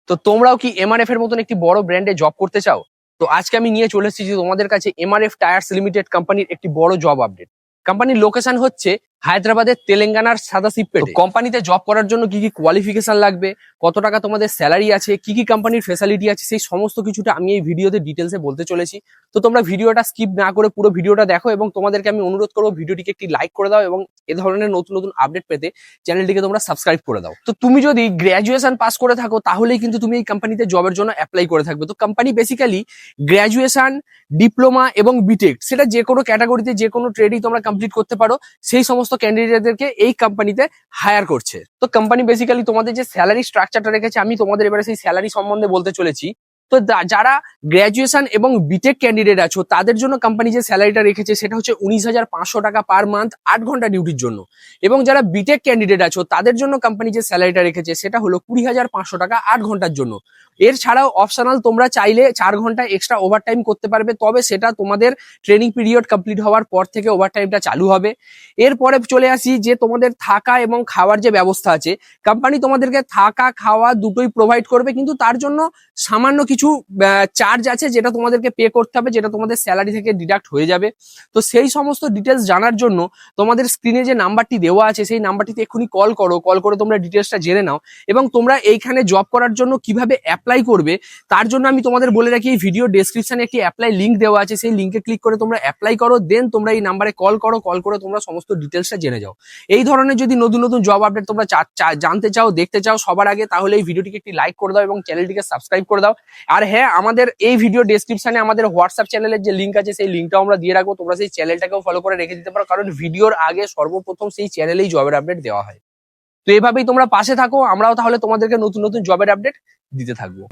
তো তোমরাও কি এমআরএফ এর মতন একটি বড় ব্র্যান্ডে জব করতে চাও? তো আজকে আমি নিয়ে চলে এসেছি তোমাদের কাছে এমআরএফ টায়ার্স লিমিটেড কোম্পানির একটি বড় জব আপডেট। কোম্পানির লোকেশন হচ্ছে হায়দ্রাবাদের তেলেঙ্গানার সাদাসিবপেটে। কোম্পানিতে জব করার জন্য কি কি কোয়ালিফিকেশন লাগবে, কত টাকা তোমাদের স্যালারি আছে, কি কি কোম্পানির ফ্যাসিলিটি আছে, সেই সমস্ত কিছুটা আমি এই ভিডিওতে ডিটেলসে বলতে চলেছি। তো তোমরা ভিডিওটা স্কিপ না করে পুরো ভিডিওটা দেখো এবং তোমাদেরকে আমি অনুরোধ করবো ভিডিওটিকে একটি লাইক করে দাও এবং এ ধরনের নতুন নতুন আপডেট পেতে চ্যানেলটিকে তোমরা সাবস্ক্রাইব করে দাও। তো তুমি যদি গ্র্যাজুয়েশন পাস করে থাকো তাহলেই কিন্তু তুমি এই কোম্পানিতে জবের জন্য অ্যাপ্লাই করে থাকবে। তো কোম্পানি বেসিক্যালি গ্র্যাজুয়েশন, ডিপ্লোমা এবং বিটেক, সেটা যে কোনো ক্যাটাগরিতে যে কোনো ট্রেডই তোমরা কমপ্লিট করতে পারো, সেই সমস্ত ক্যান্ডিডেটদেরকে এই কোম্পানিতে হায়ার করছে। তো কোম্পানি বেসিক্যালি তোমাদের যে স্যালারি স্ট্রাকচারটা রেখেছে, আমি তোমাদের এবারে সেই স্যালারি সম্বন্ধে বলতে চলেছি। তো যারা গ্র্যাজুয়েশন এবং বিটেক ক্যান্ডিডেট আছো তাদের জন্য কোম্পানি যে স্যালারিটা রেখেছে সেটা হচ্ছে 19,500 টাকা পার মান্থ 8 ঘন্টা ডিউটির জন্য। এবং যারা বিটেক ক্যান্ডিডেট আছো তাদের জন্য কোম্পানি যে স্যালারিটা রেখেছে সেটা হলো 20,500 টাকা 8 ঘন্টার জন্য। এর ছাড়াও অপশনাল তোমরা চাইলে 4 ঘন্টা এক্সট্রা ওভারটাইম করতে পারবে, তবে সেটা তোমাদের ট্রেনিং পিরিয়ড কমপ্লিট হওয়ার পর থেকে ওভারটাইমটা চালু হবে। এরপরে চলে আসি যে তোমাদের থাকা এবং খাওয়ার যে ব্যবস্থা আছে, কোম্পানি তোমাদেরকে থাকা খাওয়া দুটোই প্রোভাইড করবে, কিন্তু তার জন্য সামান্য কিছু চার্জ আছে যেটা তোমাদেরকে পে করতে হবে, যেটা তোমাদের স্যালারি থেকে ডিডাক্ট হয়ে যাবে। তো সেই সমস্ত ডিটেলস জানার জন্য তোমাদের স্ক্রিনে যে নাম্বারটি দেওয়া আছে সেই নাম্বারটিতে এক্ষুনি কল করো, কল করে তোমরা ডিটেলসটা জেনে নাও। এবং তোমরা এইখানে জব করার জন্য কিভাবে অ্যাপ্লাই করবে তার জন্য আমি তোমাদের বলে রাখি, এই ভিডিও ডেসক্রিপশনে একটি অ্যাপ্লাই লিঙ্ক দেওয়া আছে, সেই লিঙ্কে ক্লিক করে তোমরা অ্যাপ্লাই করো, দেন তোমরা এই নাম্বারে কল করো, কল করে তোমরা সমস্ত ডিটেলসটা জেনে যাও। এই ধরনের যদি নতুন নতুন জব আপডেট তোমরা জানতে চাও, দেখতে চাও সবার আগে, তাহলে এই ভিডিওটিকে একটি লাইক করে দাও এবং চ্যানেলটিকে সাবস্ক্রাইব করে দাও। আর হ্যাঁ, আমাদের এই ভিডিও ডেসক্রিপশনে আমাদের হোয়াটসঅ্যাপ চ্যানেলের যে লিঙ্ক আছে সেই লিঙ্কটাও আমরা দিয়ে রাখবো, তোমরা সেই চ্যানেলটাকেও ফলো করে রেখে দিতে পারো, কারণ ভিডিওর আগে সর্বপ্রথম সেই চ্যানেলেই জবের আপডেট দেওয়া হয়। তো এভাবেই তোমরা পাশে থাকো, আমরাও তাহলে তোমাদেরকে নতুন নতুন জবের আপডেট দিতে থাকবো।